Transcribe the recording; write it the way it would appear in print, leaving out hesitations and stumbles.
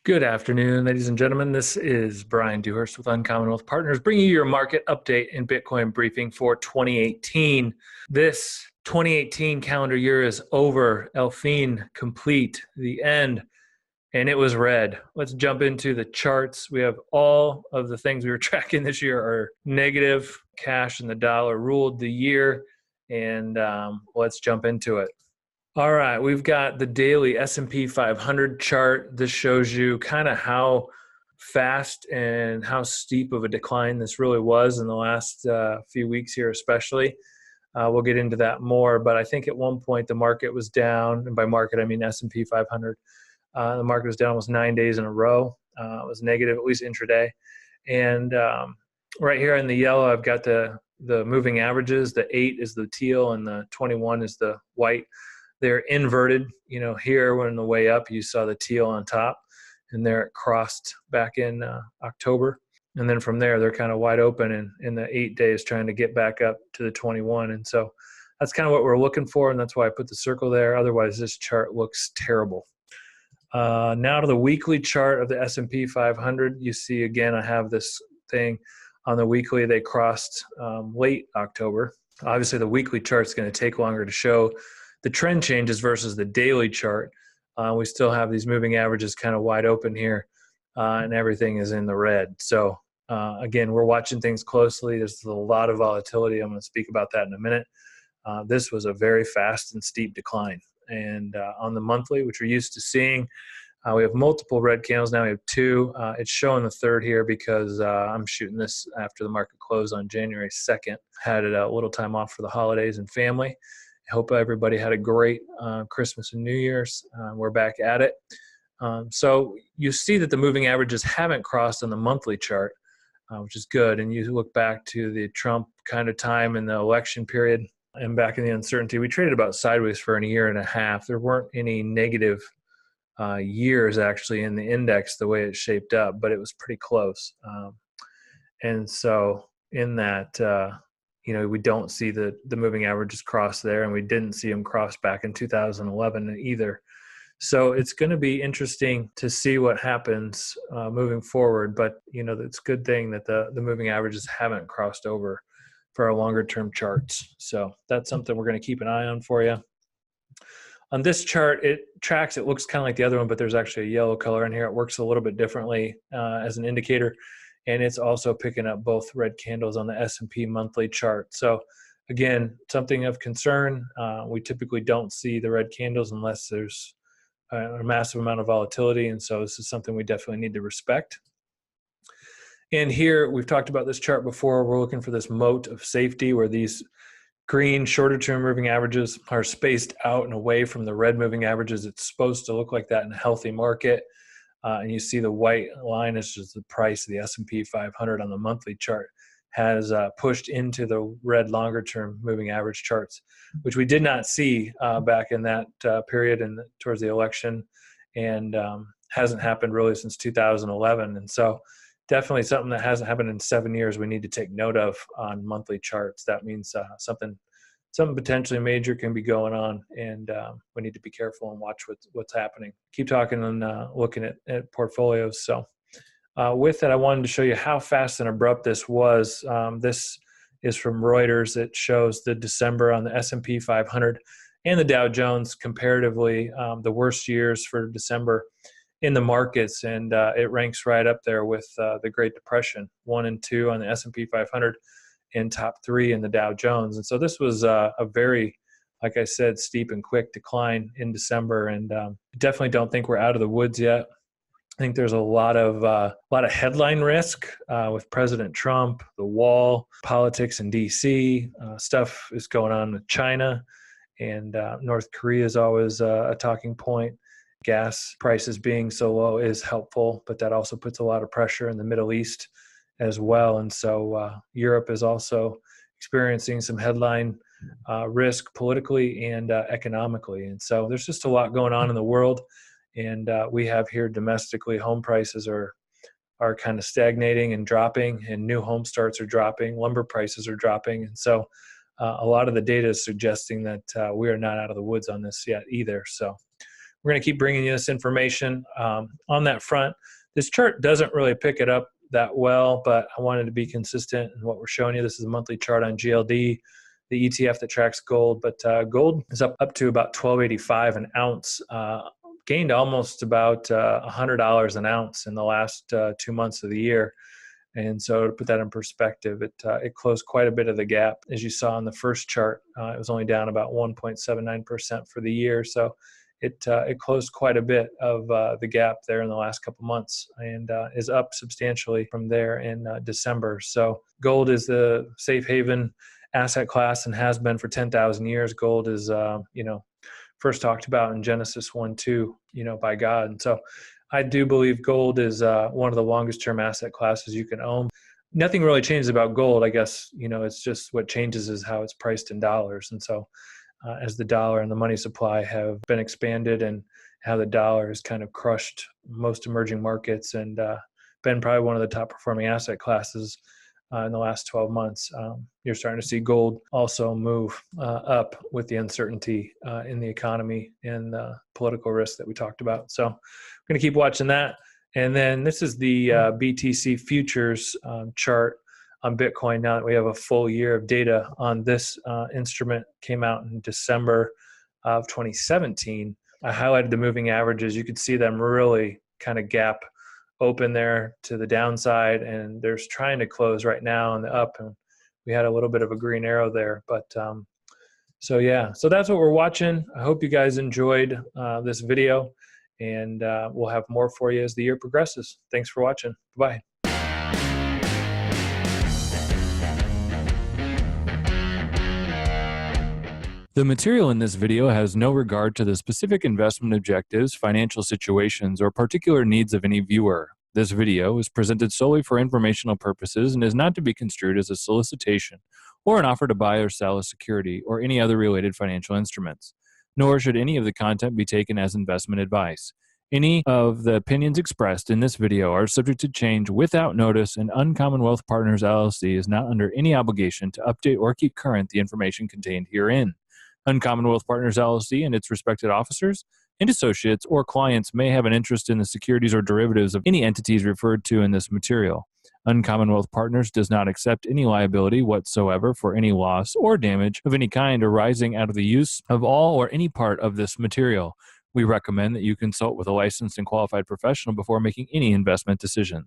Good afternoon, ladies and gentlemen. This is Brian Dewhurst with Uncommon Wealth Partners, bringing you your market update and Bitcoin briefing for 2018. This 2018 calendar year is over. Elfine complete, the end, and it was red. Let's jump into the charts. We have all of the things we were tracking this year are negative. Cash and the dollar ruled the year, and let's jump into it. All right, we've got the daily S&P 500 chart. This shows you kind of how fast and how steep of a decline this really was in the last few weeks here especially. We'll get into that more, but I think at one point the market was down, and by market I mean S&P 500. The market was down almost 9 days in a row. It was negative, at least intraday. And right here in the yellow, I've got the moving averages. The 8 is the teal and the 21 is the white. They're inverted. You know, here when the way up, you saw the teal on top, and there it crossed back in October. And then from there, they're kind of wide open in the 8 days trying to get back up to the 21. And so that's kind of what we're looking for, and that's why I put the circle there. Otherwise, this chart looks terrible. Now to the weekly chart of the S&P 500. You see, again, I have this thing on the weekly. They crossed late October. Obviously, the weekly chart is going to take longer to show the trend changes versus the daily chart. We still have these moving averages kind of wide open here, and everything is in the red. So again, we're watching things closely. There's a lot of volatility. I'm going to speak about that in a minute. This was a very fast and steep decline. And on the monthly, which we're used to seeing, we have multiple red candles. Now we have two. It's showing the third here because I'm shooting this after the market closed on January 2nd. Had a little time off for the holidays and family. I hope everybody had a great Christmas and New Year's. We're back at it. So you see that the moving averages haven't crossed on the monthly chart, which is good. And you look back to the Trump kind of time in the election period and back in the uncertainty, we traded about sideways for a year and a half. There weren't any negative years actually in the index the way it shaped up, but it was pretty close. And so in that, we don't see the moving averages cross there, and we didn't see them cross back in 2011 either. So it's going to be interesting to see what happens moving forward. But, it's a good thing that the moving averages haven't crossed over for our longer term charts. So that's something we're going to keep an eye on for you. On this chart, it looks kind of like the other one, but there's actually a yellow color in here. It works a little bit differently as an indicator. And it's also picking up both red candles on the S&P monthly chart. So again, something of concern. We typically don't see the red candles unless there's a massive amount of volatility. And so this is something we definitely need to respect. And here, we've talked about this chart before. We're looking for this moat of safety where these green shorter term moving averages are spaced out and away from the red moving averages. It's supposed to look like that in a healthy market. And you see the white line is just the price of the S&P 500 on the monthly chart has pushed into the red longer term moving average charts, which we did not see back in that period and towards the election, and hasn't happened really since 2011. And so definitely something that hasn't happened in 7 years we need to take note of on monthly charts. That means something potentially major can be going on, and we need to be careful and watch what's happening. Keep talking and looking at portfolios. So with that, I wanted to show you how fast and abrupt this was. This is from Reuters. It shows the December on the S&P 500 and the Dow Jones comparatively, the worst years for December in the markets, and it ranks right up there with the Great Depression, 1 and 2 on the S&P 500. In top 3 in the Dow Jones. And so this was a very, like I said, steep and quick decline in December. And definitely don't think we're out of the woods yet. I think there's a lot of headline risk with President Trump, the wall, politics in D.C., stuff is going on with China, and North Korea is always a talking point. Gas prices being so low is helpful, but that also puts a lot of pressure in the Middle East as well. And so Europe is also experiencing some headline risk politically and economically. And so there's just a lot going on in the world. And we have here domestically, home prices are kind of stagnating and dropping, and new home starts are dropping, lumber prices are dropping. And so a lot of the data is suggesting that we are not out of the woods on this yet either. So we're going to keep bringing you this information on that front. This chart doesn't really pick it up that well, but I wanted to be consistent in what we're showing you. This is a monthly chart on GLD, the ETF that tracks gold, but gold is up to about $12.85 an ounce, gained almost about $100 an ounce in the last 2 months of the year. And so to put that in perspective, it closed quite a bit of the gap. As you saw in the first chart, it was only down about 1.79% for the year. So it closed quite a bit of the gap there in the last couple months, and is up substantially from there in December. So gold is the safe haven asset class and has been for 10,000 years. Gold is, first talked about in Genesis 1:2, by God. And so I do believe gold is one of the longest term asset classes you can own. Nothing really changes about gold. I guess, it's just what changes is how it's priced in dollars. And so as the dollar and the money supply have been expanded, and how the dollar has kind of crushed most emerging markets and been probably one of the top performing asset classes in the last 12 months, you're starting to see gold also move up with the uncertainty in the economy and the political risk that we talked about. So I'm going to keep watching that. And then this is the BTC futures chart on Bitcoin. Now that we have a full year of data on this instrument, came out in December of 2017. I highlighted the moving averages. You could see them really kind of gap open there to the downside, and there's trying to close right now on the up, and we had a little bit of a green arrow there. But so that's what we're watching. I hope you guys enjoyed this video, and we'll have more for you as the year progresses. Thanks for watching. Bye. The material in this video has no regard to the specific investment objectives, financial situations, or particular needs of any viewer. This video is presented solely for informational purposes and is not to be construed as a solicitation or an offer to buy or sell a security or any other related financial instruments. Nor should any of the content be taken as investment advice. Any of the opinions expressed in this video are subject to change without notice, and Uncommon Wealth Partners LLC is not under any obligation to update or keep current the information contained herein. Uncommon Wealth Partners LLC and its respected officers and associates or clients may have an interest in the securities or derivatives of any entities referred to in this material. Uncommon Wealth Partners does not accept any liability whatsoever for any loss or damage of any kind arising out of the use of all or any part of this material. We recommend that you consult with a licensed and qualified professional before making any investment decision.